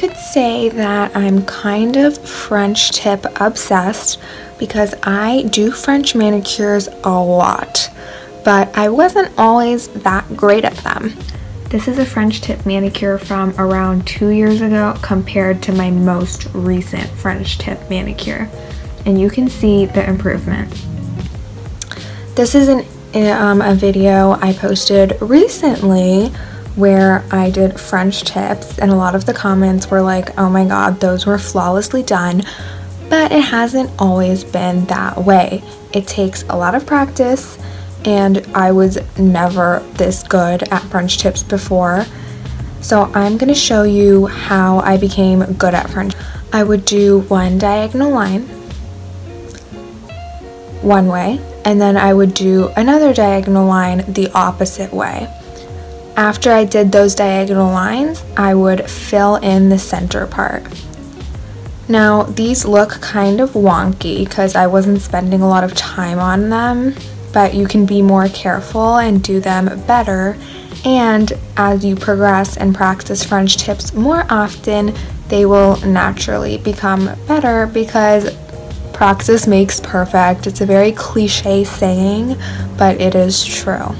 could say that I'm kind of French tip obsessed because I do French manicures a lot, but I wasn't always that great at them. This is a French tip manicure from around 2 years ago compared to my most recent French tip manicure, and you can see the improvement. This is a video I posted recently where I did French tips, and a lot of the comments were like, oh my god, those were flawlessly done, but it hasn't always been that way. It takes a lot of practice, and I was never this good at French tips before. So I'm going to show you how I became good at French. I would do one diagonal line one way, and then I would do another diagonal line the opposite way. After I did those diagonal lines, I would fill in the center part. Now, these look kind of wonky because I wasn't spending a lot of time on them, but you can be more careful and do them better. And as you progress and practice French tips more often, they will naturally become better because practice makes perfect. It's a very cliche saying, but it is true.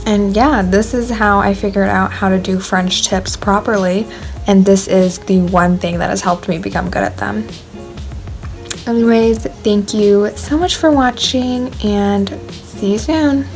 And yeah, this is how I figured out how to do French tips properly, and this is the one thing that has helped me become good at them. Anyways, thank you so much for watching, and see you soon.